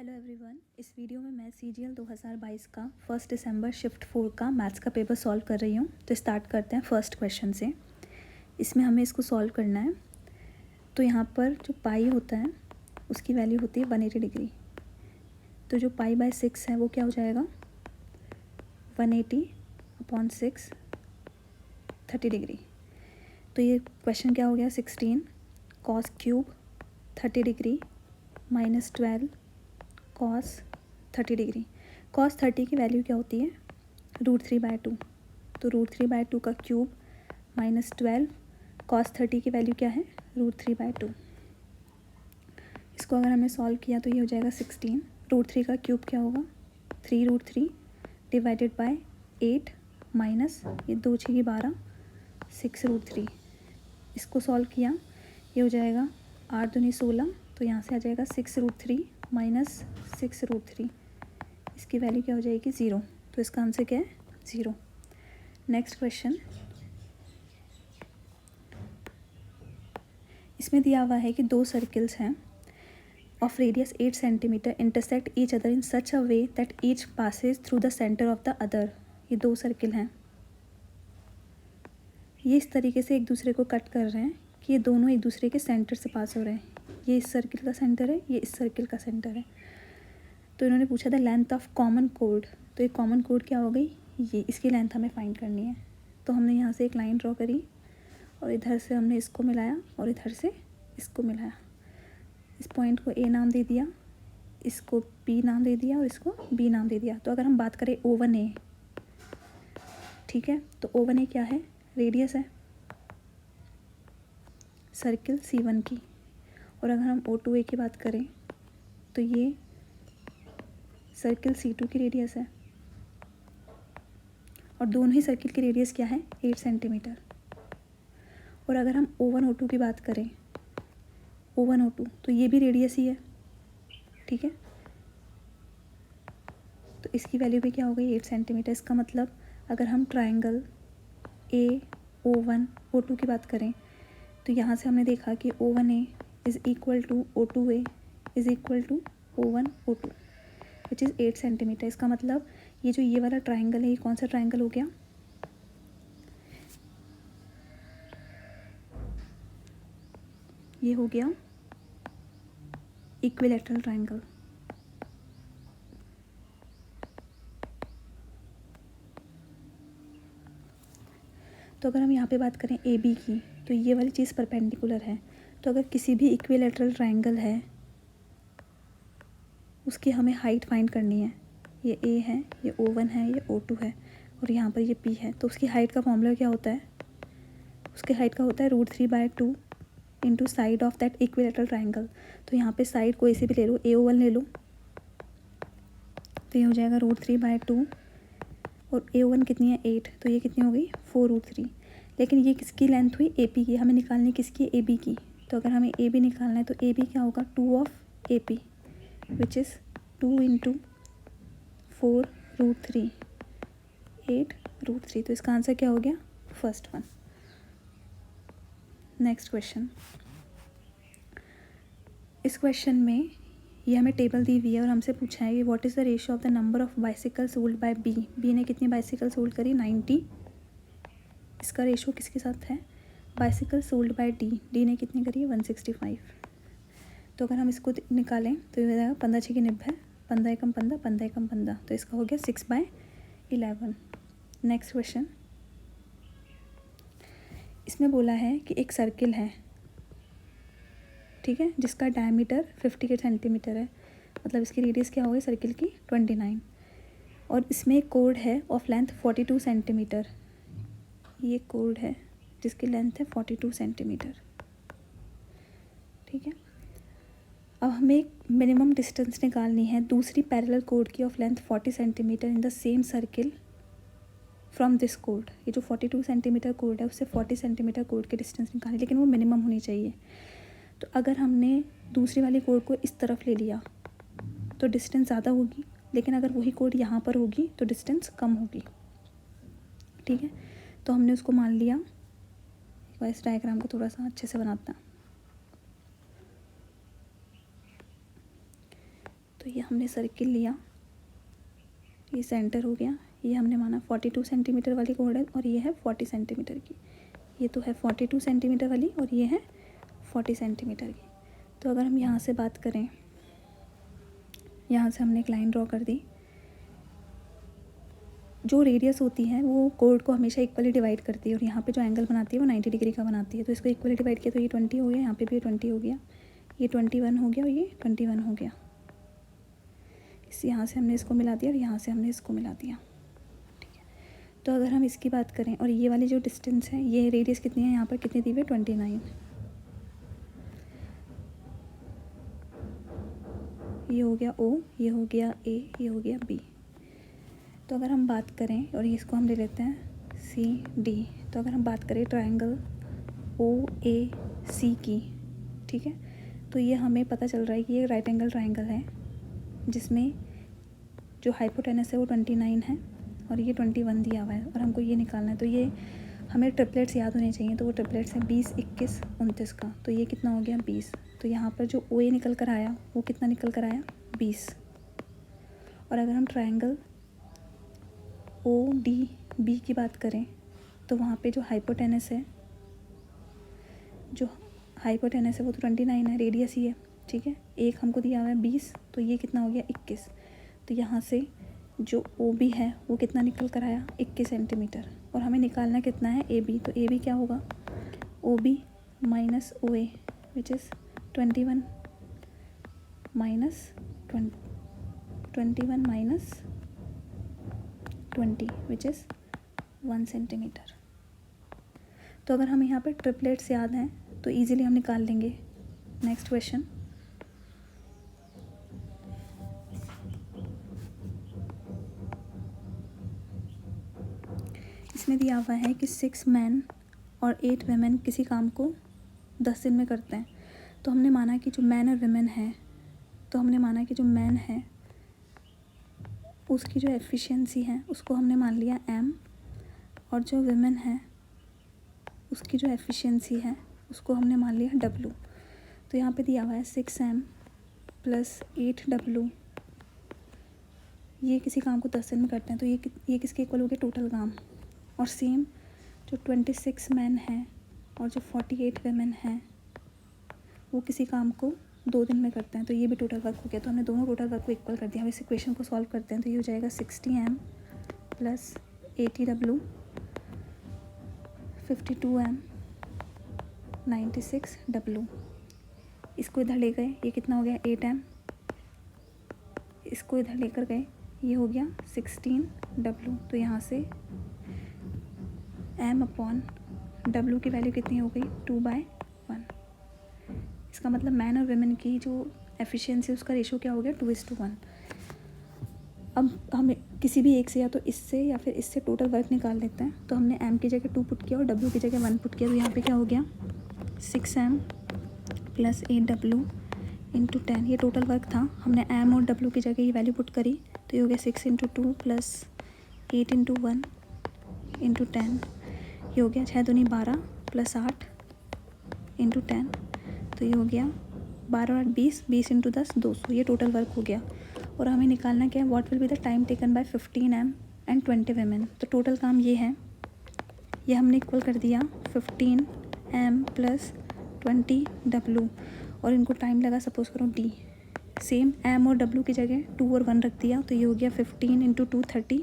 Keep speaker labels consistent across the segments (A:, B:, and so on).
A: Hello everyone, इस video में मैं CGL 2022 का 1 दिसंबर शिफ्ट 4 का मैथ्स का पेपर सॉल्व कर रही हूँ। तो स्टार्ट करते हैं फर्स्ट क्वेश्चन से। इसमें हमें इसको सॉल्व करना है। तो यहाँ पर जो पाई होता है उसकी वैल्यू होती है 180 डिग्री। तो जो पाई बाय 6 है वो क्या हो जाएगा 180/6 30 डिग्री। तो ये क्वेश्चन क्या हो गया 16 cos cube 30 degree minus 12 cos 30 degree. cos 30 की वैल्यू क्या होती है √3/2। तो √3/2 का क्यूब माइनस 12 cos 30 की वैल्यू क्या है √3/2। इसको अगर हमने सॉल्व किया तो ये हो जाएगा 16। √3 का क्यूब क्या होगा 3√3 डिवाइडेड बाय 8 माइनस ये 2 6 की 12 6√3। इसको सॉल्व किया ये हो जाएगा 8 दूनी 16। तो यहाँ से आ जाएगा 6√3 माइनस 6√3। इसकी वैल्यू क्या हो जाएगी 0। तो इसका आंसर क्या है 0। नेक्स्ट क्वेश्चन, इसमें दिया हुआ है कि दो सर्किल्स हैं of radius 8 centimetre intersect each other in such a way that each Passage through the centre of the other. ये दो सर्किल हैं, ये इस तरीके से एक दूसरे को कट कर रहे हैं कि ये दोनों एक दूसरे के सेंटर से पास हो रहे हैं। ये इस सर्किल का सेंटर है, ये इस सर्किल का सेंटर है। तो इन्होंने पूछा था लेंथ ऑफ कॉमन कोड। तो ये कॉमन कोड क्या हो गई ये, इसकी लेंथ हमें फाइंड करनी है। तो हमने यहाँ से एक लाइन ड्रॉ करी और इधर से हमने इसको मिलाया और इधर से इसको मिलाया। इस पॉइंट को A नाम दे दिया, इसको P नाम दे दिया और इसको B नाम दे दिया। तो अगर हम बात करें O1A, ठीक है, तो O1A क्या है रेडियस है सर्किल C1 की। और अगर हम O2A की बात करें तो ये सर्किल C2 की रेडियस है। और दोनों ही सर्किल की रेडियस क्या है 8 सेंटीमीटर। और अगर हम O1 O2 की बात करें O1 O2 तो ये भी रेडियस ही है, ठीक है। तो इसकी वैल्यू भी क्या हो गई 8 सेंटीमीटर। इसका मतलब अगर हम ट्रायंगल O1 O2 की बात करें तो यहाँ से हमने देखा कि O1A is equal to O2A is equal to O1 O2 which is 8 centimetre. इसका मतलब ये जो ये वाला ट्रायंगल है ये कौन सा ट्रायंगल हो गया ये हो गया इक्विलैटरल ट्रायंगल। तो अगर हम यहाँ पे बात करें AB की तो ये वाली चीज़ परपेंडिकुलर है। तो अगर किसी भी इक्विलैटरल ट्रायंगल है उसकी हमें हाइट फाइंड करनी है। ये A है, ये O1 है, ये O2 है और यहाँ पर ये P है। तो उसकी हाइट का फॉर्मूला क्या होता है, उसकी हाइट का होता है √3/2 into side of that equilateral triangle. तो यहाँ पे साइड कोई सी भी ले लो, AO1 ले लो तो ये हो जाएगा √3/2 और AO1 कितनी है 8, तो ये कितनी हो गई 4√3। लेकिन ये किसकी लेंथ हुई AP की, हमें निकालनी किसकी AB की। तो अगर हमें AB निकालना है तो AB क्या होगा 2 of AP which is 2 into 4√3 8√3। तो इसका आंसर क्या हो गया फर्स्ट वन। नेक्स्ट क्वेश्चन, इस क्वेश्चन में ये हमें टेबल दी हुई है और हमसे पूछा है कि what is the ratio of the number of bicycle sold by B ने कितनी बाइसिकल सोल्ड करी 90। इसका रेशियो किसके साथ है बाइसिकल सोल्ड बाय डी ने कितनी करी 165। तो अगर हम इसको निकालें तो ये हो जाएगा 15 6 की 90, 15 एकम 15, 15 एकम 15। तो इसका हो गया 6/11। नेक्स्ट क्वेश्चन, इसमें बोला है कि एक सर्किल है, ठीक है, जिसका डायमीटर 58 सेंटीमीटर है। मतलब इसकी रेडियस क्या होगी सर्किल की 29। और इसमें एक कोड है ऑफ लेंथ 42 सेंटीमीटर। ये कोड है जिसकी लेंथ है 42 सेंटीमीटर, ठीक है। अब हमें एक मिनिमम डिस्टेंस निकालनी है दूसरी पैरेलल कोड की of length 40 centimetre in the same circle from this code. ये जो 42 सेंटीमीटर कोड है उससे 40 सेंटीमीटर कोड की डिस्टेंस निकालनी, लेकिन वो मिनिमम होनी चाहिए। तो अगर हमने दूसरी वाली कोड को इस तरफ ले लिया तो डिस्टेंस ज़्यादा होगी, लेकिन अगर वही कोड यहाँ पर होगी तो डिस्टेंस कम होगी, ठीक है। तो हमने उसको मान लिया। एक बार इस डायग्राम को थोड़ा सा अच्छे से बनाता है। तो ये हमने सर्किल लिया, ये सेंटर हो गया, ये हमने माना 42 सेंटीमीटर वाली कोड है और ये है 40 सेंटीमीटर की। ये तो है 42 सेंटीमीटर वाली और ये है 40 सेंटीमीटर की। तो अगर हम यहाँ से बात करें, यहाँ से हमने एक लाइन ड्रॉ कर दी। जो रेडियस होती है वो कोड को हमेशा इक्वली डिवाइड करती है और यहाँ पे जो एंगल बनाती है वो 90 डिग्री का बनाती है। तो इसको इक्वली डिवाइड किया तो ये 20 हो गया, यहाँ पे भी 20 हो गया, ये 21 हो गया और ये 21 हो गया। इस यहाँ से हमने इसको मिला दिया और यहाँ से हमने इसको मिला दिया, ठीक है। तो अगर हम इसकी बात करें और ये वाली जो डिस्टेंस है, ये रेडियस कितनी है, यहाँ पर कितनी दी हुई है 29। ये हो गया O, ये हो गया A, ये हो गया B। तो अगर हम बात करें और इसको हम ले लेते हैं CD, तो अगर हम बात करें ट्रायंगल OAC की, ठीक है, तो ये हमें पता चल रहा है कि ये राइट एंगल ट्रायंगल है जिसमें जो हाइपोटेनस है वो 29 है और ये 21 दिया हुआ है और हमको ये निकालना है। तो ये हमें ट्रिपलेट्स याद होने चाहिए, तो वो ट्रिपलेट्स हैं 20, 21, 29 का। तो ये कितना हो गया 20। तो यहाँ पर जो OA निकल कर आया वो कितना निकल कर आया 20। और अगर हम ट्रायंगल ODB की बात करें तो वहाँ पे जो हाइपोटेनस है वो तो 29 है, रेडियस ही है, ठीक है। एक हमको दिया हुआ है 20, तो ये कितना हो गया 21। तो यहाँ से जो OB है वो कितना निकल कर आया 21 सेंटीमीटर। और हमें निकालना कितना है AB। तो AB क्या होगा OB minus OA which is 21 minus 20 which is 1 centimetre. तो अगर हम यहाँ पर ट्रिपलेट्स याद हैं तो इजीली हम निकाल लेंगे। नेक्स्ट क्वेश्चन, इसमें दिया हुआ है कि 6 मैन और 8 वेमेन किसी काम को 10 दिन में करते हैं। तो हमने माना कि जो मैन और वेमेन है, तो हमने माना कि जो मैन है उसकी जो एफिशिएंसी है उसको हमने मान लिया M, और जो वेमेन है उसकी जो एफिशिएंसी है उसको हमने मान लिया W। तो यहाँ पे दिया हुआ है 6M प्लस 8W, ये किसी काम को 10 दिन में करते हैं। तो ये किसके इक्वल हो गया टोटल काम। और सेम जो 26 मैन हैं और जो 48 वेमेन हैं वो किसी काम को 2 दिन में करते हैं। तो ये भी टोटल वर्क हो गया। तो हमने दोनों टोटल वर्क को इक्वल कर दिया। अब इस इक्वेशन को सॉल्व करते हैं तो ये हो जाएगा 60M plus 80W 52M 96W। इसको इधर ले गए, ये कितना हो गया 8M, इसको इधर लेकर गए, ये हो गया 16W। तो यहाँ से M अपॉन W की वैल्यू कितनी हो गई 2/1। इसका मतलब मैन और वेमेन की जो एफिशिएंसी उसका रेशो क्या हो गया 2:1। अब हम किसी भी एक से या तो इससे या फिर इससे टोटल वर्क निकाल लेते हैं। तो हमने M की जगह 2 पुट किया और W की जगह 1 पुट किया। तो यहाँ पे क्या हो गया 6M प्लस 8W इंटू 10। ये टोटल वर्क था, हमने M और W की जगह ये वैल्यू पुट करी। तो ये हो गया 6 इंटू 2 प्लस 8 इंटू 1 इंटू 10। ये हो गया 6 दूनी 12 प्लस 8 इंटू 10। तो ये हो गया 12 और 20, 20 इंटू 10 200। ये टोटल वर्क हो गया। और हमें निकालना क्या है, what will be the time taken by 15M and 20 women. तो टोटल काम ये है, ये हमने इक्वल कर दिया 15M प्लस 20W और इनको टाइम लगा सपोज करो D। सेम M और W की जगह 2 और 1 रख दिया। तो ये हो गया 15 into 2 30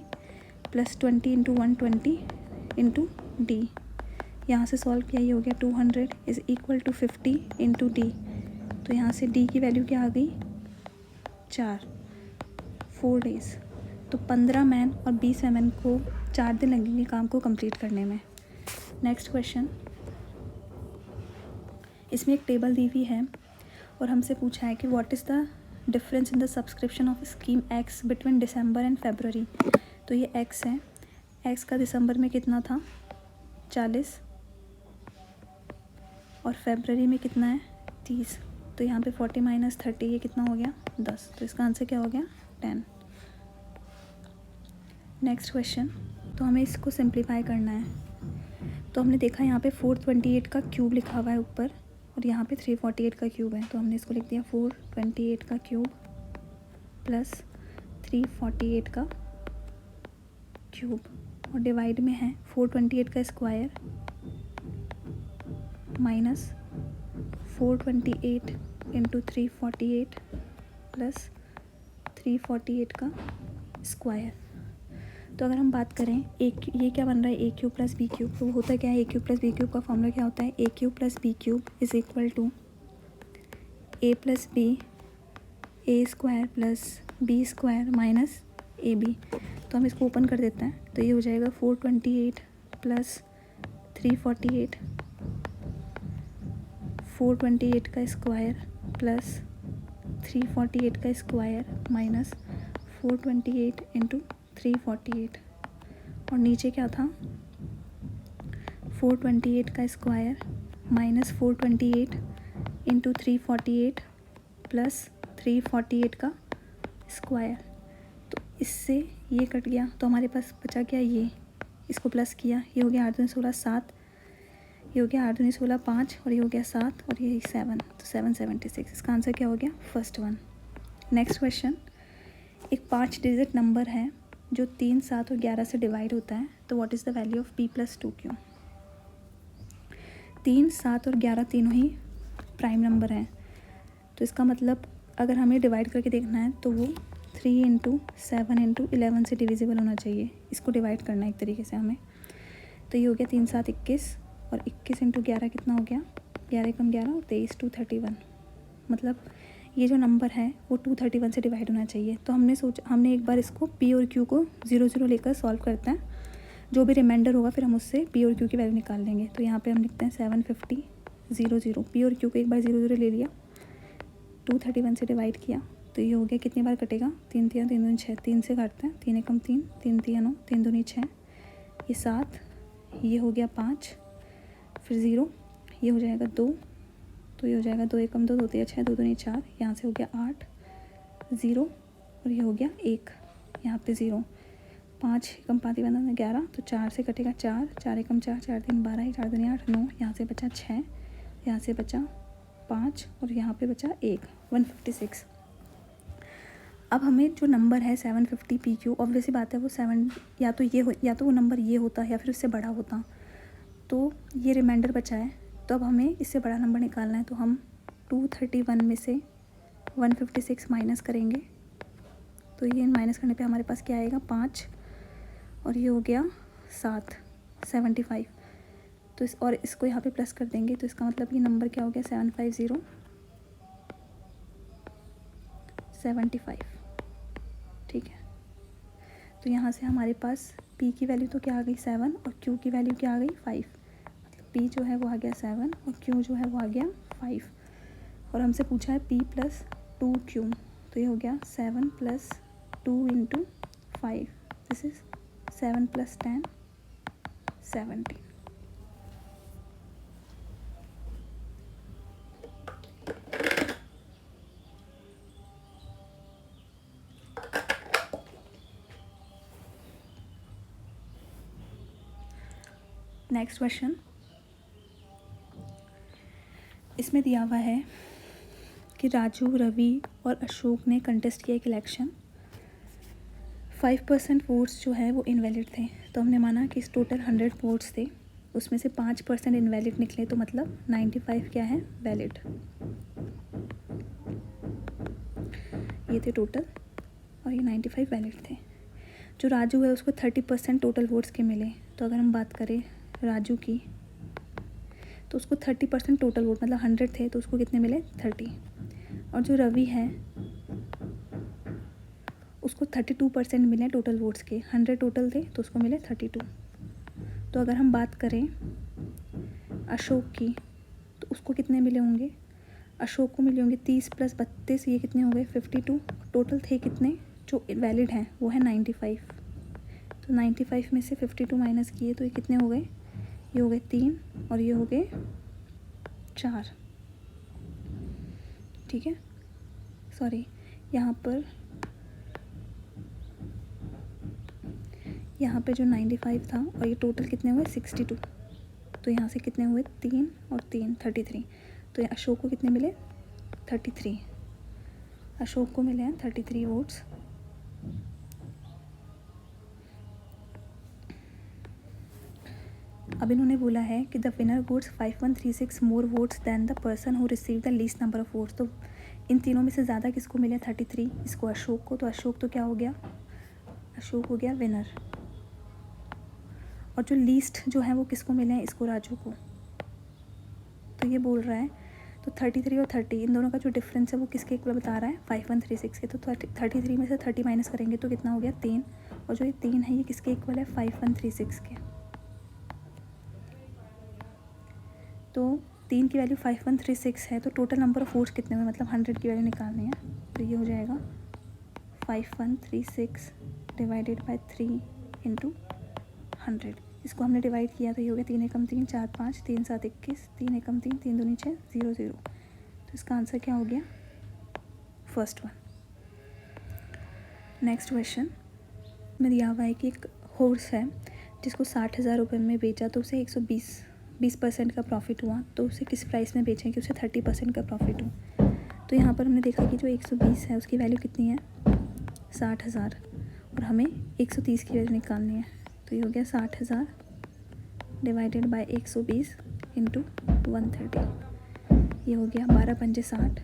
A: plus 20 into 1 20 into D। यहाँ से सॉल्व किया, ये हो गया 200 is equal to 50 into D। तो यहाँ से D की वैल्यू क्या आ गई 4 डेज़। तो 15 मैन और 20 वेमेन को 4 दिन लगेंगे काम को कंप्लीट करने में। नेक्स्ट क्वेश्चन, इसमें एक टेबल दी हुई है और हमसे पूछा है कि what is the difference in the subscription of scheme X between December and February. तो ये X है, X का दिसंबर में कितना था 40 और फरवरी में कितना है 30। तो यहाँ पे 40 माइनस 30 ये कितना हो गया 10। तो इसका आंसर क्या हो गया 10। नेक्स्ट क्वेश्चन, तो हमें इसको सिंप्लीफाई करना है। तो हमने देखा यहाँ पे 428 का क्यूब लिखा हुआ है ऊपर और यहाँ पे 348 का क्यूब है। तो हमने इसको लिख दिया 428 का क्यूब प्लस 348 का क्यूब, और डिवाइड में है 428 का स्क्वायर माइनस 428 इंटू 348 प्लस 348 का स्क्वायर। तो अगर हम बात करें ये क्या बन रहा है, a cube plus b cube, तो होता क्या है, a cube plus b cube का फॉर्मूला क्या होता है, a cube plus b cube is equal to a plus b a square plus b square minus a b. तो हम इसको ओपन कर देते हैं, तो ये हो जाएगा 428 प्लस 348, 428 का स्क्वायर प्लस 348 का स्क्वायर माइनस 428 इंटू 348, और नीचे क्या था 428 का स्क्वायर माइनस 428 इंटू 348 प्लस 348 का स्क्वायर। तो इससे ये कट गया, तो हमारे पास बचा क्या, ये इसको प्लस किया, ये हो गया 8 दूनी 16 7, ये हो गया 8 दूनी 16 5, और ये हो गया 7, और ये 7, तो 776। इसका आंसर क्या हो गया, फर्स्ट वन। नेक्स्ट क्वेश्चन, एक 5 डिजिट नंबर है जो 3, 7 और 11 से डिवाइड होता है, तो what is the value of p plus 2q। 3, 7 और 11 तीनों ही प्राइम नंबर हैं, तो इसका मतलब अगर हमें डिवाइड करके देखना है तो वो 3 इंटू 7 इंटू 11 से डिविजिबल होना चाहिए। इसको डिवाइड करना है एक तरीके से हमें, तो ये हो गया 3, 7 21, और 21 इंटू 11 कितना हो गया, 11 कम 11 और 23 231। मतलब ये जो नंबर है वो 231 से डिवाइड होना चाहिए। तो हमने एक बार इसको p और q को 0 0 लेकर सॉल्व करते हैं, जो भी रिमाइंडर होगा फिर हम उससे p और q की वैल्यू निकाल लेंगे। तो यहाँ पे हम लिखते हैं 750 0 0, p और q को एक बार 0 0 ले लिया, 231 से डिवाइड किया, तो ये हो गया कितनी बार कटेगा, 3 3 3 दूनी 6, 3 से काटते हैं, 3 एकम 3, 3 3 9, 3 दूनी 6, ये 7, ये हो गया 5, फिर 0, ये हो जाएगा 2, तो ये हो जाएगा 2 एकम 2, 2 3 6, 2 दूनी 4, यहाँ से हो गया 8, 0, और ये हो गया 1, यहाँ पे 0, 5 एकम 5 11, 11, तो 4 से कटेगा 4, 4 एकम 4, 4 3 12, 4 दूनी 8 9, यहाँ से बचा 6, यहाँ से बचा 5, और यहाँ पे बचा 1, 156। अब हमें जो नंबर है 750 PQ, ऑब्वियसली बात है वो 7 या तो वो नंबर ये होता या फिर उससे बड़ा होता, तो ये रिमाइंडर बचा है, तो अब हमें इससे बड़ा नंबर निकालना है। तो हम 231 में से 156 माइनस करेंगे, तो ये माइनस करने पे हमारे पास क्या आएगा, 5, और ये हो गया 7, 75। तो इसको यहाँ पे प्लस कर देंगे, तो इसका मतलब ये नंबर क्या हो गया, 750 75। ठीक है, तो यहाँ से हमारे पास p की वैल्यू तो क्या आ गई 7, और q की वैल्यू क्या आ गई 5। मतलब p जो है वो आ गया 7 और q जो है वो आ गया 5, और हमसे पूछा है p प्लस 2q, तो ये हो गया 7 plus 2 into 5, this is 7 plus 10 17। Next question, इसमें दिया हुआ है कि राजू, रवि और अशोक ने कंटेस्ट किया एक इलेक्शन, 5% वोट्स जो है वो इनवैलिड थे। तो हमने माना कि इस टोटल 100 वोट्स थे, उसमें से 5% इनवैलिड निकले, तो मतलब 95 क्या है, वैलिड। ये थे टोटल, और ये 95 वैलिड थे। जो राजू है उसको 30% टोटल वोट्स के मिले। तो अगर हम बात करें राजू की, तो उसको 30% टोटल वोट, मतलब 100 थे तो उसको कितने मिले, 30। और जो रवि है उसको 32% मिले टोटल वोट्स के, 100 टोटल थे तो उसको मिले 32। तो अगर हम बात करें अशोक की, तो उसको कितने मिले होंगे, अशोक को मिले होंगे 30 + 32, ये कितने हो गए 52। टोटल थे कितने जो वैलिड हैं वो है 95। तो 95 में से 52 माइनस किए तो ये कितने हो गए, ये हो गए 3, और ये हो गए 4। ठीक है, सॉरी, यहाँ पे जो 95 था और ये टोटल कितने हुए 62, तो यहाँ से कितने हुए 3 और 3 33। तो ये अशोक को कितने मिले 33। अशोक को मिले हैं 33 वोट्स। अब इन्होंने बोला है कि the winner votes 5136 more votes than the person who receive the least number of votes. तो इन तीनों में से ज़्यादा किसको मिले 33, इसको अशोक को। तो अशोक तो क्या हो गया, अशोक हो गया विनर। और जो लीस्ट जो है वो किसको मिले हैं, इसको राजू को। तो ये बोल रहा है तो 33 और 30 इन दोनों का जो डिफरेंस है वो किसके इक्वल बता रहा है 5136 के। तो 33 में से 30 माइनस करेंगे तो कितना हो गया 3, और जो ये 3 है ये किसके इक्वल है 5136 के। तो 3 की वैल्यू 5136 है, तो टोटल नंबर ऑफ वोट्स कितने हुए, मतलब 100 की वैल्यू निकालनी है। तो ये हो जाएगा 5136 डिवाइडेड बाई 3 इंटू 100। इसको हमने डिवाइड किया तो ये हो गया 3 एकम 3 4 5 3 7 21, 3 एकम 3 3 दूनी 6 0 0। तो इसका आंसर क्या हो गया, फर्स्ट वन। नेक्स्ट क्वेश्चन में दिया हुआ है कि एक हॉर्स है जिसको 60,000 रुपये में बेचा तो उसे 20% का प्रॉफिट हुआ। तो उसे किस प्राइस में बेचें कि उसे 30% का प्रॉफिट हो। तो यहाँ पर हमने देखा कि जो 120 है उसकी वैल्यू कितनी है 60,000, और हमें 130 की वैल्यू निकालनी है। तो ये हो गया 60,000 डिवाइडेड बाय 120 इंटू 130। ये हो गया 12 पंजे 60,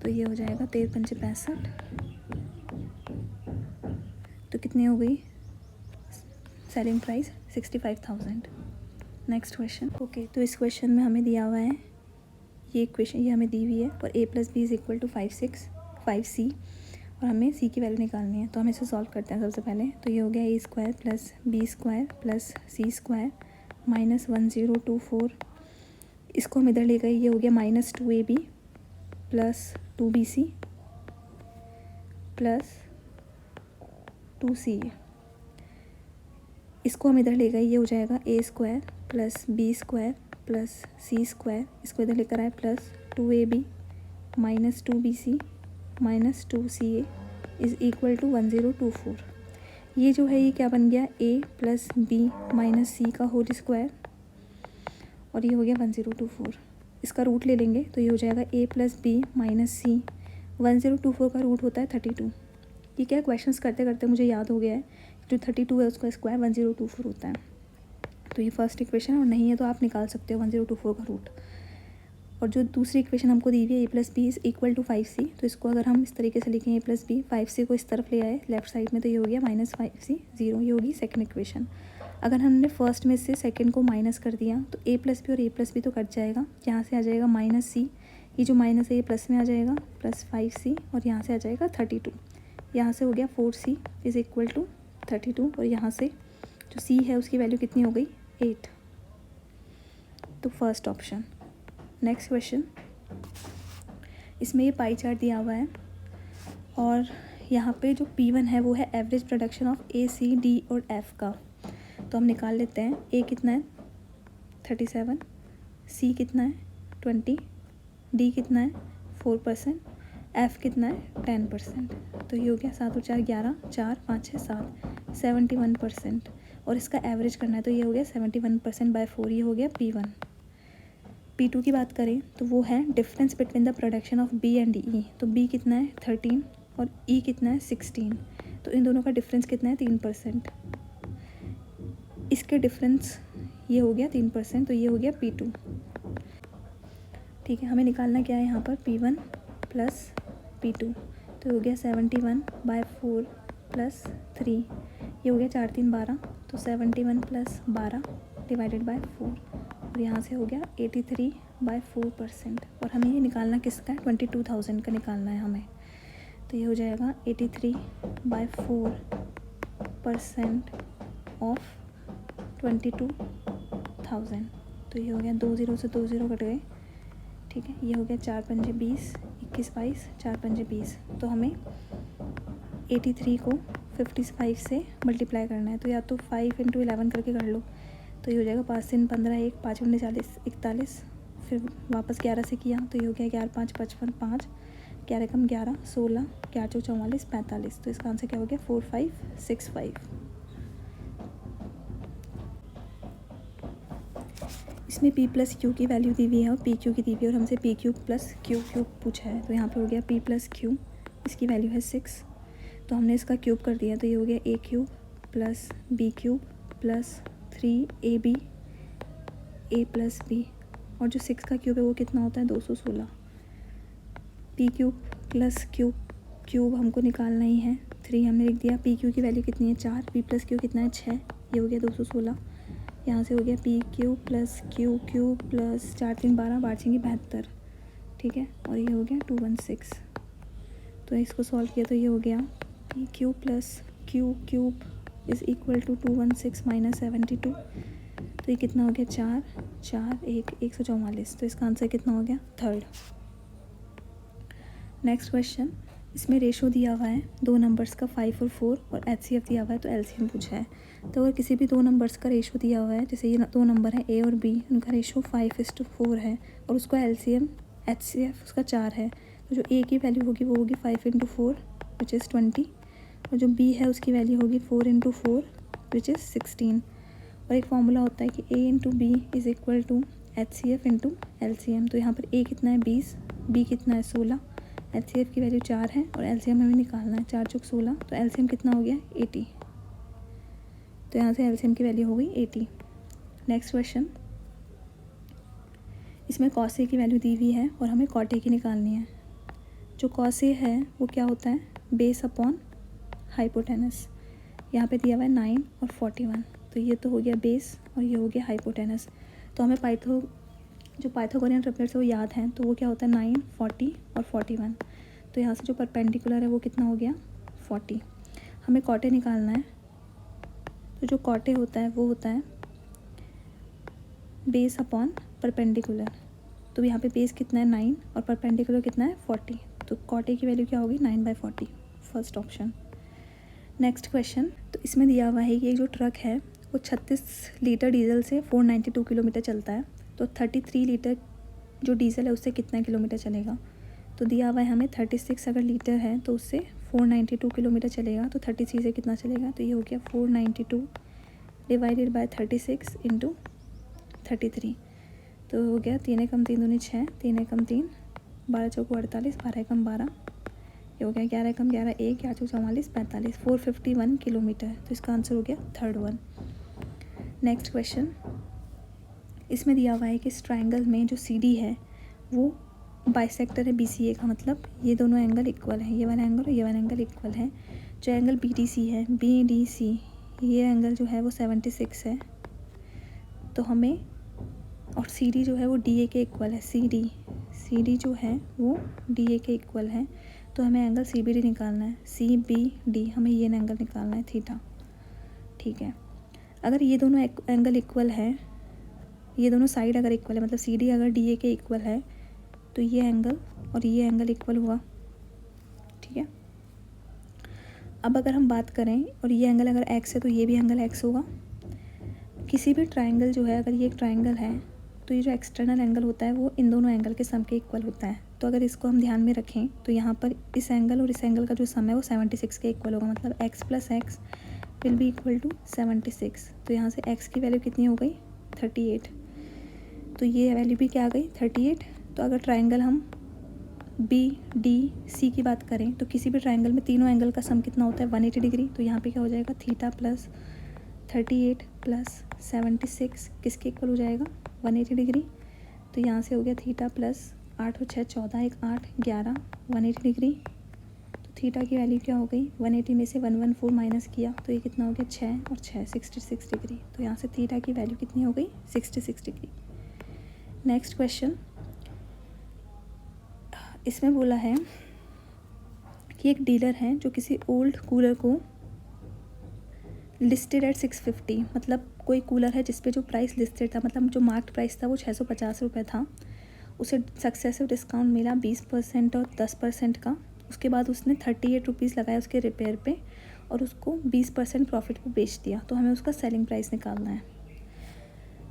A: तो ये हो जाएगा 13 पंजे 65। तो कितनी हो गई selling price 65,000। Next question. Okay, तो इस क्वेश्चन में हमें दिया हुआ है ये इक्वेशन, ये हमें दी हुई है, और a + b = 5c, और हमें c की वैल्यू निकालनी है। तो हम इसे सॉल्व करते हैं सबसे पहले। तो ये हो गया a² + b² + c² -1024। इसको हम इधर ले गए, ये हो गया -2ab + 2bc + 2ca। इसको हम इधर ले गए, ये हो जाएगा a² + b² + c²। इसको इधर लेकर आए +2ab - 2bc - 2ca = 1024। ये जो है ये क्या बन गया a + b - c का होल स्क्वायर, और ये हो गया 1024। इसका रूट ले लेंगे तो ये हो जाएगा a + b - c। 1024 का रूट होता है 32। ये क्या क्वेश्चंस करते करते मुझे याद हो गया है, जो 32 है उसका स्क्वायर 1024 होता है। तो ये फर्स्ट इक्वेशन है, और नहीं है तो आप निकाल सकते हो 1024 का रूट। और जो दूसरी इक्वेशन हमको दी हुई है a + b = 5c, तो इसको अगर हम इस तरीके से लिखें a + b 5c को इस तरफ ले आए लेफ्ट साइड में, तो ये हो गया -5c 0। ये होगी सेकंड इक्वेशन। अगर हमने फर्स्ट में से सेकंड को माइनस कर दिया तो a + b और a + b तो कट जाएगा, यहाँ से आ जाएगा -c, ये जो माइनस है ये प्लस में आ जाएगा +5c, और यहाँ से आ जाएगा 32। यहाँ से हो गया 4c = 32, और यहाँ से जो c है उसकी वैल्यू कितनी हो गई 8। तो फर्स्ट ऑप्शन। नेक्स्ट क्वेश्चन, इसमें ये पाई चार्ट दिया हुआ है, और यहाँ पे जो P1 है वो है average production of A, C, D और F का। तो हम निकाल लेते हैं। A कितना है 37, C कितना है 20, D कितना है 4%, F कितना है 10%। तो ये हो गया 7 और 4 11, 4 5 6 7 71%, और इसका एवरेज करना है। तो ये हो गया 71% बाय 4, ये हो गया P1। P2 की बात करें तो वो है difference between the production of B and E। तो B कितना है 13 और E कितना है 16। तो इन दोनों का डिफरेंस कितना है 3%। इसके डिफरेंस ये हो गया 3%, तो ये हो गया P2। ठीक है, हमें निकालना क्या है यहाँ पर P1 + P2। तो हो गया 71 बाय 4 + 3, ये हो गया 4 3 12, तो 71 + 12 डिवाइडेड बाय 4, और यहाँ से हो गया 83 बाय 4%। और हमें ये निकालना किसका है 22,000 का निकालना है हमें। तो ये हो जाएगा 83 बाय 4% ऑफ 22,000। तो ये हो गया 2 0 से 2 0 कट गए। ठीक है, ये हो गया 4 पंजे 20, 21 22, 4 पंजे 20। तो हमें 83 को 55 से मल्टीप्लाई करना है। तो या तो 5 × 11 करके कर लो, तो ये हो जाएगा 5 3 15 1 5 × 40 41, फिर वापस 11 से किया तो ये हो गया 11 5 55 5, 11 कम 11 16, 4 4 44 45। तो इसका आंसर क्या हो गया 4565। इसमें p प्लस क्यू की वैल्यू दी हुई है और पी क्यू की दी हुई है और हमसे P Q plus q cube पूछा है। तो यहाँ पे हो गया p प्लस क्यू, इसकी वैल्यू है 6, तो हमने इसका क्यूब कर दिया, तो ये हो गया a cube plus b cube plus 3ab a plus b, और जो 6 का क्यूब है वो कितना होता है 216। p क्यूब प्लस क्यूब हमको निकालना ही है, 3 हमने लिख दिया। p क्यू की वैल्यू कितनी है 4, p प्लस क्यू कितना है 6, ये हो गया 216। यहाँ से हो गया p cube plus q cube plus 4 3 12, 72, ठीक है, और ये हो गया 216। तो इसको सॉल्व किया तो ये हो गया p cube plus q cube is equal to 216 minus 72, तो ये कितना हो गया 144। तो इसका आंसर कितना हो गया 3rd। नेक्स्ट क्वेश्चन, इसमें रेशो दिया हुआ है दो नंबर्स का 5 और 4 और HCF दिया हुआ है, तो LCM पूछा है। तो अगर किसी भी दो नंबर्स का रेशो दिया हुआ है, जैसे ये दो नंबर हैं A और B, उनका रेशो 5:4 है और उसका LCM HCF उसका 4 है, तो जो A की वैल्यू होगी वो होगी 5 × 4 विच इज़ 20, और जो B है उसकी वैल्यू होगी 4 × 4 विच इज़ 16। और एक फॉर्मूला होता है कि A × B is equal to HCF × LCM। तो यहाँ पर A कितना है 20, B कितना है 16, HCF की वैल्यू 4 है और LCM हमें निकालना है, 4 × 16, तो LCM कितना हो गया 80। तो यहाँ से LCM की वैल्यू हो गई 80। नेक्स्ट क्वेश्चन, इसमें cos A की वैल्यू दी हुई है और हमें cot A की निकालनी है। जो cos A है वो क्या होता है बेस अपॉन हाइपोटेनस। यहाँ पे दिया हुआ है 9 और 41, तो ये तो हो गया बेस और ये हो गया हाइपोटेनस। तो हमें जो पाइथागोरियन ट्रिपलेट्स है वो याद हैं, तो वो क्या होता है 9, 40 और 41। तो यहाँ से जो परपेंडिकुलर है वो कितना हो गया 40। हमें कॉटे निकालना है, तो जो कॉटे होता है वो होता है बेस अपॉन परपेंडिकुलर। तो यहाँ पे बेस कितना है 9 और परपेंडिकुलर कितना है 40, तो कॉटे की वैल्यू क्या होगी 9/40, फर्स्ट ऑप्शन। नेक्स्ट क्वेश्चन, तो इसमें दिया हुआ है कि एक जो ट्रक है वो 36 लीटर डीजल से 492 किलोमीटर चलता है, तो 33 लीटर जो डीजल है उससे कितना किलोमीटर चलेगा। तो दिया हुआ है हमें 36 अगर लीटर है तो उससे 492 किलोमीटर चलेगा, तो 33 से कितना चलेगा, तो ये हो गया 492 डिवाइडेड बाय 36 × 33, तो हो गया 3 × 3 = 6, 3 × 3 12 × 4 = 48, 12 × 12 ये हो गया 11 × 11 1, 8 × 44 45, 451 किलोमीटर। तो इसका आंसर हो गया 3rd वन। नेक्स्ट क्वेश्चन, इसमें दिया हुआ है कि इस ट्रायंगल में जो CD है वो बाइसेक्टर है BCA का, मतलब ये दोनों एंगल इक्वल है, ये वाला एंगल और ये वाला एंगल इक्वल है। जो एंगल BDC है BDC ये एंगल जो है वो 76 है, तो हमें, और CD जो है वो DA के इक्वल है, CD जो है वो DA के इक्वल है, तो हमें एंगल CBD निकालना है, CBD हमें ये एंगल निकालना है थीटा, ठीक है। अगर ये दोनों एंगल इक्वल है, ये दोनों साइड अगर इक्वल है, मतलब CD अगर DA के इक्वल है, तो ये एंगल और ये एंगल इक्वल हुआ, ठीक है। अब अगर हम बात करें और ये एंगल अगर x है तो ये भी एंगल x होगा। किसी भी ट्रायंगल जो है, अगर ये एक ट्रायंगल है तो ये जो एक्सटर्नल एंगल होता है वो इन दोनों एंगल के सम के इक्वल होता है। तो अगर इसको हम ध्यान में रखें तो यहाँ पर इस एंगल और इस एंगल का जो सम है वो 76 के इक्वल होगा, मतलब x + x will be equal to 76। तो यहाँ से x की वैल्यू कितनी हो गई 38, तो ये वैल्यू भी क्या आ गई 38। तो अगर ट्रायंगल हम BDC की बात करें तो किसी भी ट्रायंगल में तीनों एंगल का सम कितना होता है 180 डिग्री, तो यहाँ पे क्या हो जाएगा थीटा प्लस 38 प्लस 76 किसके इक्वल हो जाएगा 180 डिग्री। तो यहाँ से हो गया थीटा प्लस 8 और 6 14, 1 8 11 180 डिग्री। तो थीटा की वैल्यू क्या हो गई 180 में से 114 माइनस किया तो ये कितना हो गया 6 और 6 66 डिग्री। तो यहाँ से थीटा की वैल्यू कितनी हो गई 66 डिग्री। नेक्स्ट क्वेश्चन, इसमें बोला है कि एक डीलर है जो किसी ओल्ड कूलर को लिस्टेड एट 650, मतलब कोई कूलर है जिस पे जो प्राइस लिस्टेड था, मतलब जो मार्क्ड प्राइस था वो 650 रुपये था, उसे सक्सेसिव डिस्काउंट मिला 20% और 10% का। उसके बाद उसने 38 रुपीज़ लगाया उसके रिपेयर पे और उसको 20% प्रॉफिट पे बेच दिया, तो हमें उसका सेलिंग प्राइस निकालना है,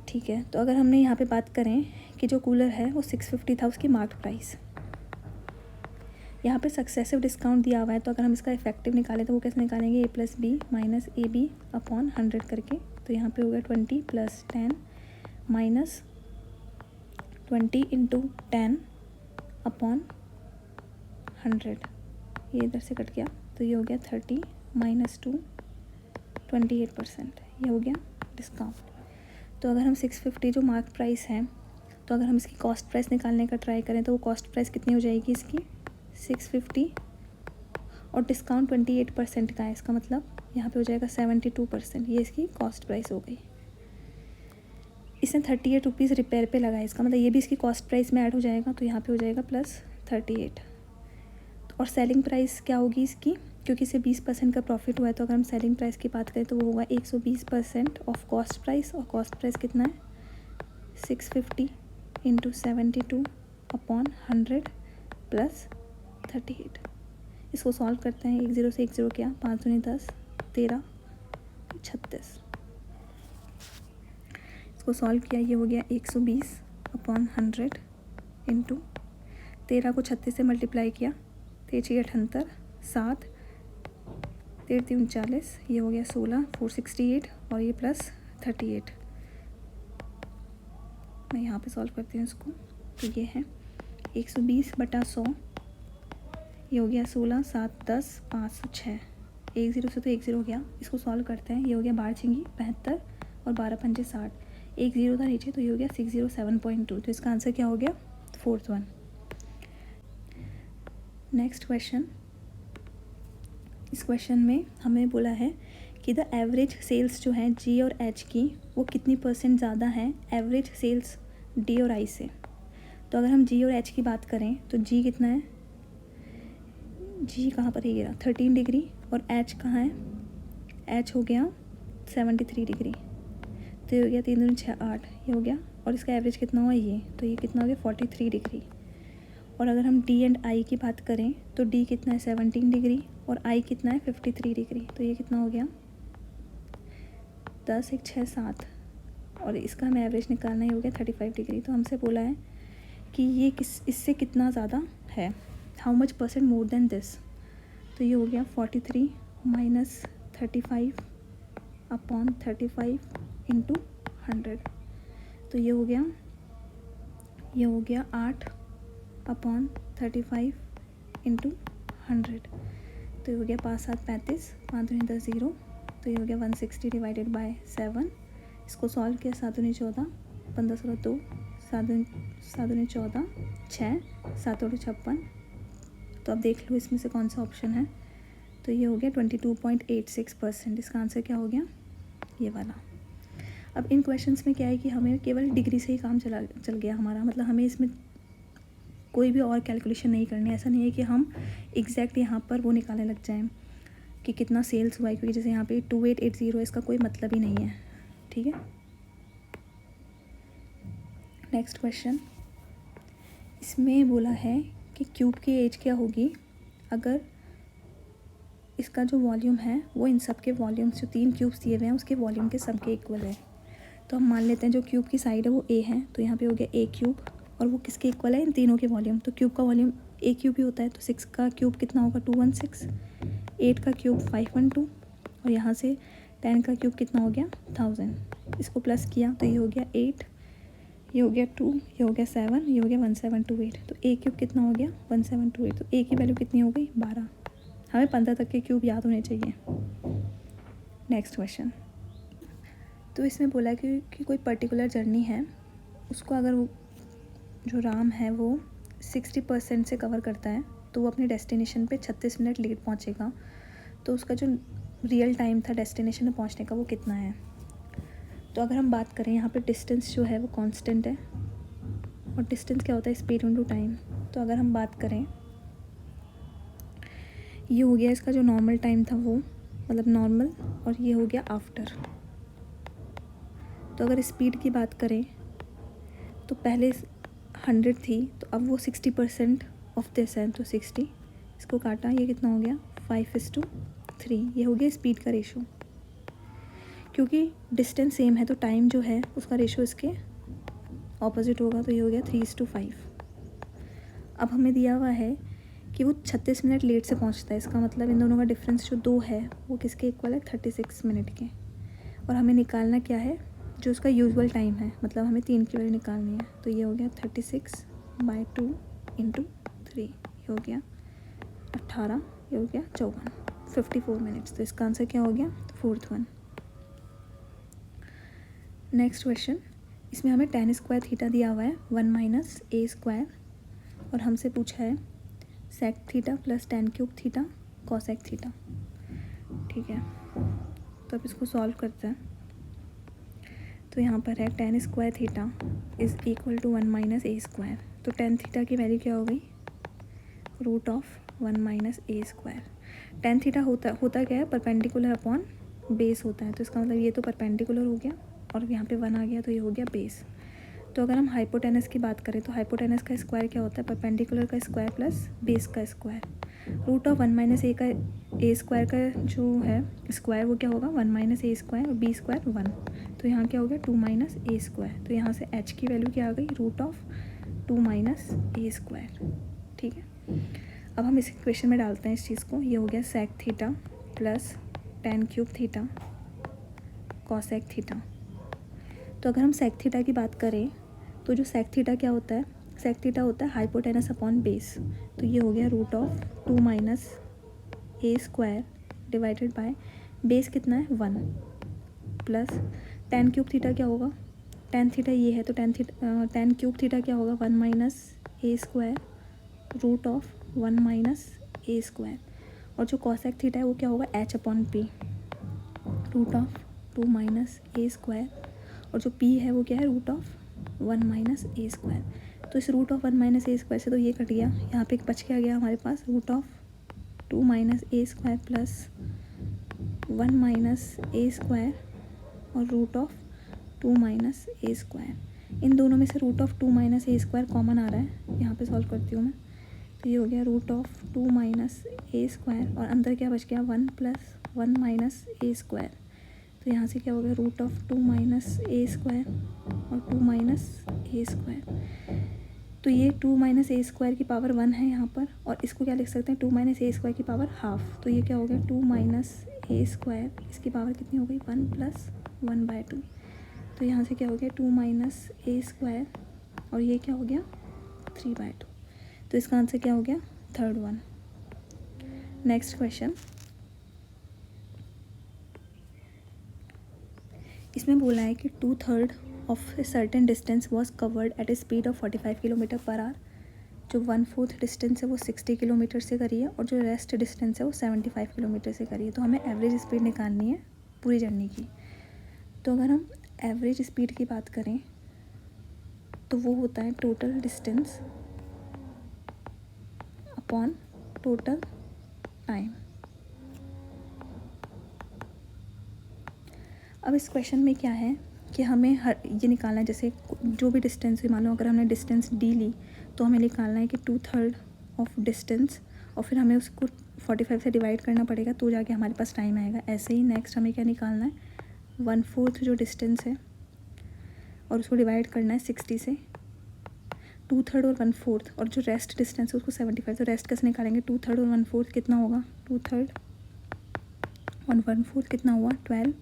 A: ठीक है। तो अगर हमने यहाँ पे बात करें कि जो कूलर है वो 650 था उसकी मार्क्ड प्राइस, यहाँ पे सक्सेसिव डिस्काउंट दिया हुआ है, तो अगर हम इसका इफेक्टिव निकालें तो वो कैसे निकालेंगे A + B minus AB upon 100 करके। तो यहाँ पे हो गया 20 + 10 माइनस 20 इंटू 10 अपॉन 100, ये इधर से कट गया तो ये हो गया 30 माइनस 2 28%, ये हो गया डिस्काउंट। तो अगर हम 650 जो मार्क प्राइस है, तो अगर हम इसकी कॉस्ट प्राइस निकालने का ट्राई करें तो वो कॉस्ट प्राइस कितनी हो जाएगी इसकी 650, और डिस्काउंट 28% का है, इसका मतलब यहाँ पे हो जाएगा 72%, ये इसकी कॉस्ट प्राइस हो गई। इसने 38 रुपीज़ रिपेयर पे लगाया, इसका मतलब ये भी इसकी कॉस्ट प्राइस में ऐड हो जाएगा, तो यहाँ पे हो जाएगा +38। और सेलिंग प्राइस क्या होगी इसकी, क्योंकि इसे 20% का प्रॉफिट हुआ है, तो अगर हम सेलिंग प्राइस की बात करें तो वो होगा 120% ऑफ कॉस्ट प्राइस, और कॉस्ट प्राइस कितना है 650 इंटू 72 अपॉन 100 प्लस 38। इसको सॉल्व करते हैं, 1 0 से 1 0 क्या, 5 दूनी 10, 13 36। इसको सॉल्व किया, ये हो गया 120 अपॉन 100 इंटू 13 को 36 से मल्टीप्लाई किया, 3 78, 7 3 3 40, ये हो गया 16 468, और ये प्लस 38। मैं यहाँ पे सॉल्व करती हूँ इसको, तो ये है 120 बटा 100, ये हो गया 16 7 10 506, 1 0 से तो 1 0 गया। इसको सॉल्व करते हैं, ये हो गया 12 छिंगी 75 और 12 पंजे 60, 1 0 था नीचे, तो ये हो गया 607.2। तो इसका आंसर क्या हो गया, 4th वन। नेक्स्ट क्वेश्चन, इस क्वेश्चन में हमें बोला है कि द एवरेज सेल्स जो है जी और एच की, वो कितनी % ज़्यादा है एवरेज सेल्स डी और आई से। तो अगर हम जी और एच की बात करें तो जी कितना है, जी कहाँ पर है, ये रहा 13 डिग्री, और एच कहाँ है, एच हो गया 73 डिग्री, तो ये हो गया 3 दूनी 6 8, ये हो गया। और इसका एवरेज कितना हुआ ये, तो ये कितना हो गया 43 डिग्री। और अगर हम डी एंड आई की बात करें तो डी कितना है 17 डिग्री, और आई कितना है 53 डिग्री, तो ये कितना हो गया 10 1 6 7, और इसका हमें एवरेज निकालना ही हो गया 35 डिग्री। तो हमसे बोला है कि ये इससे कितना ज़्यादा है, how much % more than this. तो ये हो गया 43 माइनस 35 अपॉन 35 इंटू 100, तो ये हो गया 8 अपॉन 35 इंटू 100, तो ये हो गया 5 7 35, 5 दूनी 10 0, तो ये हो गया 160 डिवाइडेड बाय 7। इसको सॉल्व किया, 7 दूनी 14, 15 16 2, 7 दूनी 14, 6 7 और 56। तो अब देख लो इसमें से कौन सा ऑप्शन है, तो ये हो गया 22.86%। इसका आंसर क्या हो गया, ये वाला। अब इन क्वेश्चंस में क्या है कि हमें केवल डिग्री से ही काम चल गया हमारा, मतलब हमें इसमें कोई भी और कैलकुलेशन नहीं करनी है। ऐसा नहीं है कि हम एग्जैक्ट यहाँ पर वो निकालने लग जाएं कि कितना सेल्स हुआ है, क्योंकि जैसे यहाँ पे 2880 है, इसका कोई मतलब ही नहीं है, ठीक है। नेक्स्ट क्वेश्चन, इसमें बोला है कि क्यूब की एज क्या होगी अगर इसका जो वॉल्यूम है वो इन सब के वॉल्यूम्स, जो 3 क्यूब्स दिए हुए हैं उसके वॉल्यूम के सम के इक्वल है। तो हम मान लेते हैं जो क्यूब की साइड है वो ए है, तो यहाँ पे हो गया ए क्यूब, और वो किसके इक्वल है, इन तीनों के वॉल्यूम। तो क्यूब का वॉल्यूम ए क्यूब ही होता है, तो 6 का क्यूब कितना होगा 216, 8 का क्यूब 512, और यहाँ से 10 का क्यूब कितना हो गया 1000। इसको प्लस किया तो ये हो गया 8, ये हो गया 2, ये हो गया 7, ये हो गया 1728। तो ए क्यूब कितना हो गया 1728, तो ए की वैल्यू कितनी हो गई 12। हमें 15 तक के क्यूब याद होने चाहिए। नेक्स्ट क्वेश्चन, तो इसमें बोला कि कोई पर्टिकुलर जर्नी है, उसको अगर वो जो राम है वो 60% से कवर करता है, तो वो अपने डेस्टिनेशन पे 36 मिनट लेट पहुंचेगा। तो उसका जो रियल टाइम था डेस्टिनेशन में पहुंचने का वो कितना है। तो अगर हम बात करें यहाँ पे डिस्टेंस जो है वो कांस्टेंट है, और डिस्टेंस क्या होता है स्पीड इनटू टाइम। तो अगर हम बात करें, ये हो गया इसका जो नॉर्मल टाइम था वो, मतलब नॉर्मल, और ये हो गया आफ्टर। तो अगर स्पीड की बात करें तो पहले 100 थी, तो अब वो 60% ऑफ दिस है, तो 60, इसको काटा, ये कितना हो गया 5:3, ये हो गया स्पीड का रेशो। क्योंकि डिस्टेंस सेम है तो टाइम जो है उसका रेशो इसके ऑपोजिट होगा, तो ये हो गया 3:5। अब हमें दिया हुआ है कि वो 36 मिनट लेट से पहुंचता है, इसका मतलब इन दोनों का डिफरेंस जो 2 है वो किसके इक्वल है 36 मिनट के। और हमें निकालना क्या है जो उसका यूजुअल टाइम है, मतलब हमें 3 की वैल्यू निकालनी है। तो ये हो गया 36/2 × 3, ये हो गया 18, ये हो गया 54, 54 मिनट्स। तो इसका आंसर क्या हो गया? Fourth one. नेक्स्ट क्वेश्चन, इसमें हमें tan स्क्वायर थीटा दिया हुआ है 1 - a स्क्वायर, और हमसे पूछा है sec theta plus tan cube theta cosec theta. ठीक है, तो अब इसको सॉल्व करते हैं। तो यहाँ पर है tan square theta is equal to 1 - a square. तो tan थीटा की वैल्यू क्या हो गई? √1 - a स्क्वायर। tan थीटा होता क्या है? परपेंडिकुलर अपॉन बेस होता है। तो इसका मतलब ये तो परपेंडिकुलर हो गया और यहाँ पे 1 आ गया, तो ये हो गया बेस। तो अगर हम हाइपोटेनस की बात करें तो हाइपोटेनस का स्क्वायर क्या होता है? परपेंडिकुलर का स्क्वायर प्लस बेस का स्क्वायर। √1 - a का a स्क्वायर का जो है स्क्वायर वो क्या होगा? 1 - a स्क्वायर, और b स्क्वायर 1। तो यहाँ क्या हो गया? 2 - a स्क्वायर। तो यहाँ से h की वैल्यू क्या आ गई? √2 - a स्क्वायर। ठीक है, अब हम इस इक्वेशन में डालते हैं इस चीज़ को। ये हो गया sec theta plus tan cube theta cosec theta. तो अगर हम sec थीटा की बात करें तो जो sec थीटा क्या होता है? sec थीटा होता है हाइपोटेनस अपॉन बेस। तो ये हो गया √2 - a square divided by base कितना है? 1 प्लस tan क्यूब थीटा क्या होगा? tan थीटा ये है, तो tan क्यूब थीटा क्या होगा? 1 - a स्क्वायर √1 - a स्क्वायर। और जो cosec थीटा है वो क्या होगा? h/p √2 - a स्क्वायर, और जो p है वो क्या है? √1 - a स्क्वायर। तो इस √1 - a स्क्वायर से तो ये कट गया, यहाँ पे एक बच क्या गया हमारे पास? √2 - a square plus 1 - a square और √2 - a स्क्वायर। इन दोनों में से √2 - a स्क्वायर कॉमन आ रहा है, यहाँ पे सॉल्व करती हूँ मैं। तो ये हो गया √2 - a स्क्वायर, और अंदर क्या बच गया? 1 + 1 - a स्क्वायर। तो यहाँ से क्या हो गया? √2 - a स्क्वायर और 2 - a स्क्वायर। तो ये 2 - a स्क्वायर की पावर 1 है यहाँ पर, और इसको क्या लिख सकते हैं? 2 - a स्क्वायर की पावर हाफ। तो ये क्या हो गया? 2 - a स्क्वायर, इसकी पावर कितनी हो गई? 1 + 1/2। तो यहाँ से क्या हो गया? 2 - a स्क्वायर, और ये क्या हो गया? 3/2। तो इसका आंसर क्या हो गया? Third one. नेक्स्ट क्वेश्चन, इसमें बोला है कि 2/3 of a certain distance was covered at a speed of 45 kilometre per hour. जो 1/4 डिस्टेंस है वो 60 किलोमीटर से करी है, और जो रेस्ट डिस्टेंस है वो 75 किलोमीटर से करी है। तो हमें एवरेज स्पीड निकालनी है पूरी जर्नी की। तो अगर हम एवरेज स्पीड की बात करें तो वो होता है total distance upon total time. अब इस क्वेश्चन में क्या है कि हमें ये निकालना है, जैसे जो भी डिस्टेंस हुई, मान लो अगर हमने डिस्टेंस डी ली तो हमें निकालना है कि 2/3 ऑफ डिस्टेंस, और फिर हमें उसको 45 से डिवाइड करना पड़ेगा, तो जाके हमारे पास टाइम आएगा। ऐसे ही नेक्स्ट हमें क्या निकालना है? 1/4 जो डिस्टेंस है और उसको डिवाइड करना है 60 से। 2/3 और 1/4, और जो रेस्ट डिस्टेंस है उसको 75। तो रेस्ट कैसे निकालेंगे? 2/3 और 1/4 कितना होगा? 2/3 और 1/4 कितना हुआ? 12,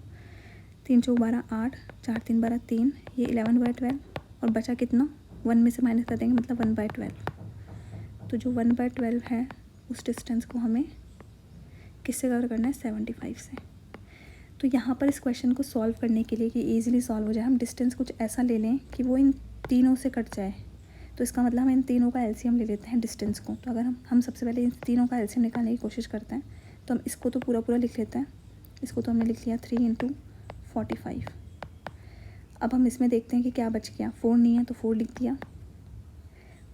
A: 3 चौक 12, 8, 4 3 12 3, ये 11/12, और बचा कितना? 1 में से माइनस कर देंगे, मतलब 1/12। तो जो 1/12 है उस डिस्टेंस को हमें किससे कवर करना है? 75 से। तो यहाँ पर इस क्वेश्चन को सॉल्व करने के लिए कि ईजिली सॉल्व हो जाए, हम डिस्टेंस कुछ ऐसा ले लें कि वो इन तीनों से कट जाए। तो इसका मतलब हम इन तीनों का एलसीएम ले लेते हैं डिस्टेंस को। तो अगर हम सबसे पहले इन तीनों का एलसीएम निकालने की कोशिश करते हैं, तो हम इसको तो पूरा लिख लेते हैं। इसको तो हमने लिख लिया 3 × 45। अब हम इसमें देखते हैं कि क्या बच गया। 4 नहीं है तो 4 लिख दिया।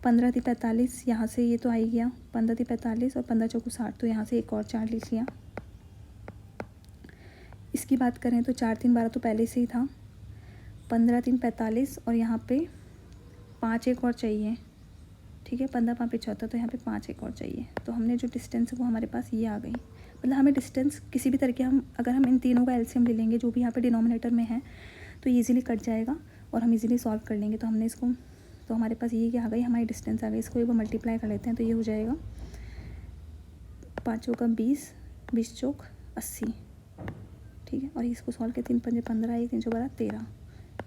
A: 15 × 45, यहाँ से ये तो आ ही गया। 15 × 45 और 15 चौको 60, तो यहाँ से एक और 4 लिख लिया। इसकी बात करें तो 4 3 12 तो पहले से ही था। 15 3 45, और यहाँ पे 5 एक और चाहिए। ठीक है, 15 5 75, तो यहाँ पे 5 एक और चाहिए। तो हमने जो डिस्टेंस है वो हमारे पास ये आ गई। मतलब हमें डिस्टेंस किसी भी तरीके अगर हम इन तीनों का एलसीएम ले लेंगे जो भी यहाँ पे डिनोमिनेटर में है, तो ईजिली कट जाएगा और हम इजीली सॉल्व कर लेंगे। तो हमने इसको, तो हमारे पास ये क्या आ गई? हमारी डिस्टेंस आ गई। इसको एक बार मल्टीप्लाई कर लेते हैं, तो ये हो जाएगा 5 चौका 20, 20 चौक 80। ठीक है, और इसको सॉल्व के 3 × 5 = 15, 1 3 × 12 13,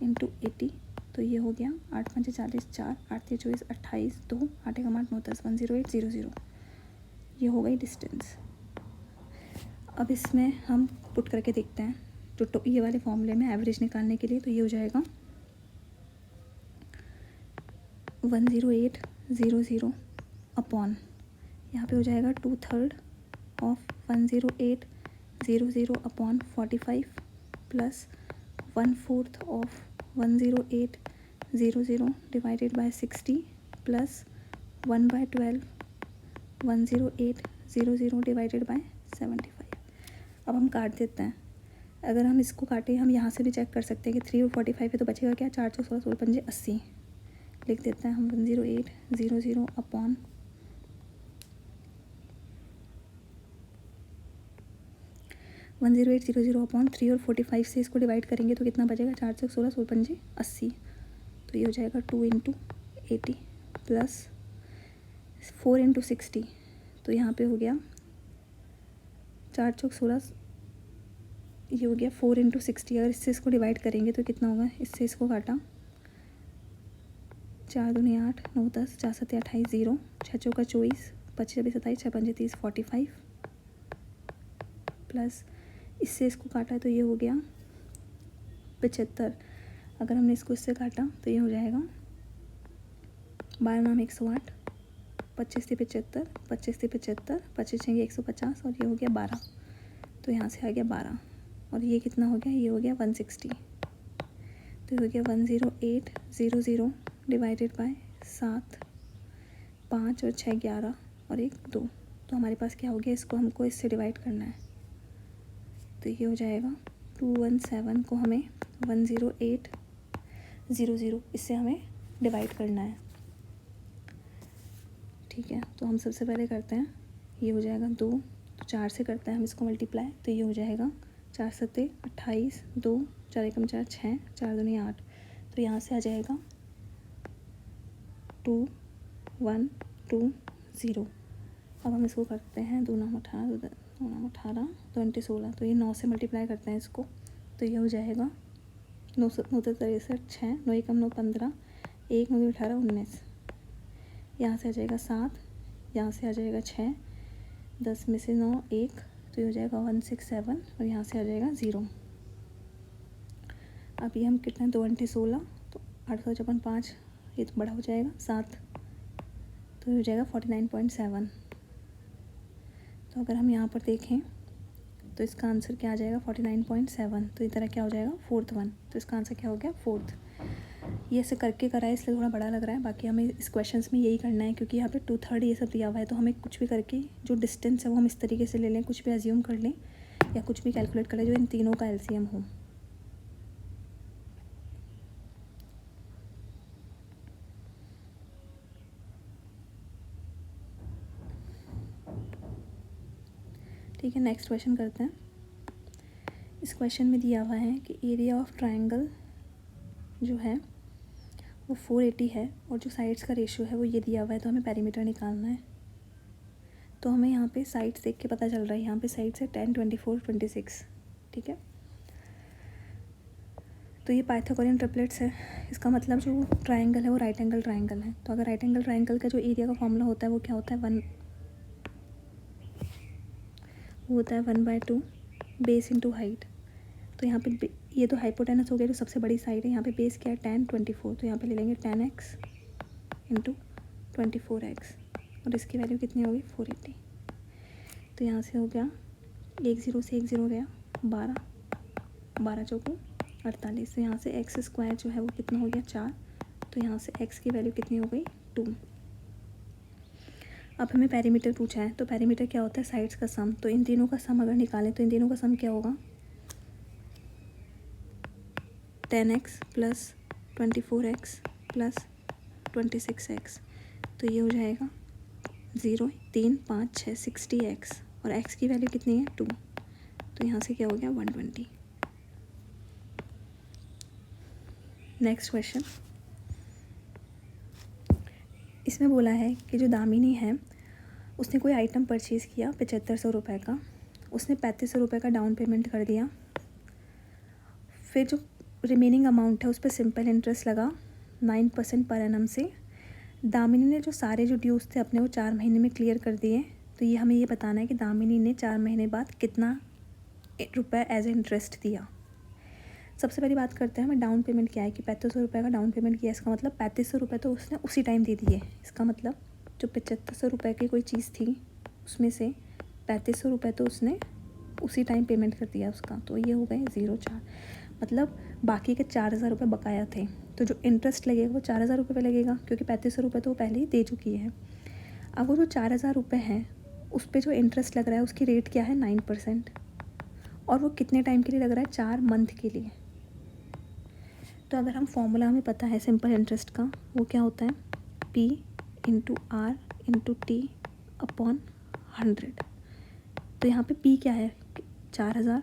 A: इंटू 80, तो ये हो गया 8 5 40, 4 8 3 24, 28, 2 8 1 8 9 10, 10800, ये हो गई डिस्टेंस। अब इसमें हम पुट करके देखते हैं जो ये वाले फॉर्मूले में एवरेज निकालने के लिए, तो ये हो जाएगा 10800 अपॉन, यहाँ पे हो जाएगा 2/3 of 10800 upon 45 plus 1/4 of 10800 divided by 60 plus 1/12 10800 divided by 75। अब हम काट देते हैं। अगर हम इसको काटें, हम यहाँ से भी चेक कर सकते हैं कि 3 और 45 है, तो बचेगा क्या, 4 4 16 16 पंजे 80। लिख देते हैं हम 10800 अपॉन 10800 अपॉन 3 और 45 से इसको डिवाइड करेंगे तो कितना बचेगा, 4 4 16 16 पंजे 80। तो ये हो जाएगा 2 इंटू 80 प्लस 4 इंटू 60, तो यहाँ पे हो गया 4 4 16, ये हो गया 4 इंटू 60। अगर इससे इसको डिवाइड करेंगे तो कितना होगा, इससे इसको काटा, 4 दूनी 8 9 10, 4 7 28, 0 6 चौका 24, 25 26 27, 6 5 30, 45 प्लस इससे इसको काटा तो ये हो गया 75। अगर हमने इसको इससे काटा तो ये हो जाएगा 12 नाम 108, 25 से 75, 25 से 75, 25 छेंगे 150 और ये हो गया 12, तो यहाँ से आ गया 12 और ये कितना हो गया, ये हो गया 160। तो ये हो गया 10800 डिवाइडेड बाय 7, 5 और 6 11 और 1 2, तो हमारे पास क्या हो गया, इसको हमको इससे डिवाइड करना है। तो ये हो जाएगा 217 को हमें 10800 इससे हमें डिवाइड करना है। ठीक है, तो हम सबसे पहले करते हैं, ये हो जाएगा 2, तो 4 से करते हैं हम इसको मल्टीप्लाई, तो ये हो जाएगा 4 7 28, 2 4 1 4 6, 4 दूनी 8, तो यहाँ से आ जाएगा 2120। अब हम इसको करते हैं 2 9 18, 2 9 18, 2 इंटू 16, तो ये 9 से मल्टीप्लाई करते हैं इसको, तो ये हो जाएगा 9 9 63, 6 9 1 9 15, 1 9 18 19, यहाँ से आ जाएगा 7, यहाँ से आ जाएगा 6, 10 में से 9 1, तो ये हो जाएगा 167 और यहाँ से आ जाएगा 0। अब ये हम कितना, 2 इंटू 16, तो 8 55 5, ये तो बड़ा हो जाएगा 7, तो ये हो जाएगा 49.7। तो अगर हम यहाँ पर देखें तो इसका आंसर क्या आ जाएगा, 49.7, तो इस तरह क्या हो जाएगा 4th वन, तो इसका आंसर क्या हो गया 4th। ये ऐसे करके करा है इसलिए थोड़ा बड़ा लग रहा है, बाकी हमें इस क्वेश्चंस में यही करना है क्योंकि यहाँ पे 2/3 ये सब दिया हुआ है, तो हमें कुछ भी करके जो डिस्टेंस है वो हम इस तरीके से ले लें, कुछ भी अज्यूम कर लें या कुछ भी कैलकुलेट कर लें जो इन तीनों का LCM हो। ठीक है, नेक्स्ट क्वेश्चन करते हैं। इस क्वेश्चन में दिया हुआ है कि एरिया ऑफ ट्रायंगल जो है वो 480 है और जो साइड्स का रेशियो है वो ये दिया हुआ है, तो हमें पेरीमीटर निकालना है। तो हमें यहाँ पे साइड्स देख के पता चल रहा है, यहाँ पे साइड्स है 10 24 26। ठीक है, तो ये पाइथागोरियन ट्रिपलेट्स है, इसका मतलब जो ट्रायंगल है वो राइट एंगल ट्रायंगल है। तो अगर राइट एंगल ट्रायंगल का जो एरिया का फॉर्मूला होता है वो क्या होता है, वो होता है 1/2 बेस इंटू हाइट। तो यहाँ पे ये तो हाइपोटेनस हो गया, तो सबसे बड़ी साइड है, यहाँ पे बेस क्या है 10 24, तो यहाँ पे ले लेंगे 10x इंटू 24x और इसकी वैल्यू कितनी होगी 480। तो यहाँ से हो गया 1 0 से 1 0 गया 12, 12 चौको 48, तो यहाँ से x स्क्वायर जो है वो कितना हो गया 4, तो यहाँ से x की वैल्यू कितनी हो गई 2। अब हमें पेरीमीटर पूछा है, तो पेरीमीटर क्या होता है, साइड्स का सम। तो इन तीनों का सम अगर निकालें तो इन तीनों का सम क्या होगा, 10x plus 24x plus 26x, तो ये हो जाएगा 0 3 5 6 60x और x की वैल्यू कितनी है 2, तो यहाँ से क्या हो गया 120। नेक्स्ट क्वेश्चन, इसमें बोला है कि जो दामिनी है उसने कोई आइटम परचेज़ किया 7500 रुपये का, उसने 3500 रुपये का डाउन पेमेंट कर दिया, फिर जो रिमेनिंग अमाउंट है उस पर सिंपल इंटरेस्ट लगा 9% पर एनम से। दामिनी ने जो सारे जो ड्यूज़ थे अपने वो 4 महीने में क्लियर कर दिए। तो ये हमें ये बताना है कि दामिनी ने 4 महीने बाद कितना रुपये एज ए इंटरेस्ट दिया। सबसे पहली बात करते हैं हमें डाउन पेमेंट क्या है कि 3500 रुपये का डाउन पेमेंट किया। इसका मतलब 3500 रुपये तो उसने उसी टाइम दे दिए। इसका मतलब जो 7500 रुपये की कोई चीज़ थी उसमें से 3500 रुपये तो उसने उसी टाइम पेमेंट कर दिया उसका। तो ये हो गए 0.4, मतलब बाकी के 4000 रुपये बकाया थे। तो जो इंटरेस्ट लगेगा वो 4000 रुपये पे लगेगा, क्योंकि 3500 रुपये तो वो पहले ही दे चुकी है। अब वो जो 4000 रुपये हैं उस पर जो इंटरेस्ट लग रहा है उसकी रेट क्या है 9%, और वो कितने टाइम के लिए लग रहा है 4 मंथ के लिए। तो अगर हम फॉर्मूला हमें पता है सिंपल इंटरेस्ट का, वो क्या होता है P into R into T upon 100। तो यहाँ पे P क्या है 4000,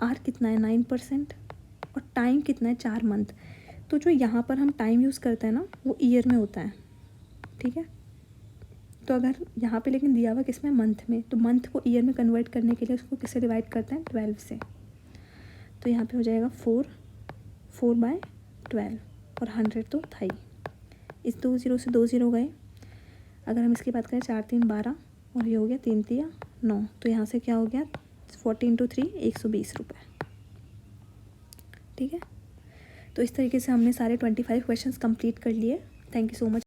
A: R कितना है 9% और टाइम कितना है 4 मंथ। तो जो यहाँ पर हम टाइम यूज़ करते हैं ना वो ईयर में होता है, ठीक है। तो अगर यहाँ पे लेकिन दिया हुआ किस में मंथ में, तो मंथ को ईयर में कन्वर्ट करने के लिए उसको किससे डिवाइड करते हैं 12 से। तो यहाँ पे हो जाएगा 4/12 और 100 तो था ही। इस 2 0 से 2 0 गए। अगर हम इसकी बात करें 4 3 12 और ये हो गया 3 3 9। तो यहाँ से क्या हो गया 40 × 3 120 रुपये, ठीक है। तो इस तरीके से हमने सारे 25 क्वेश्चंस कंप्लीट कर लिए। Thank you so much.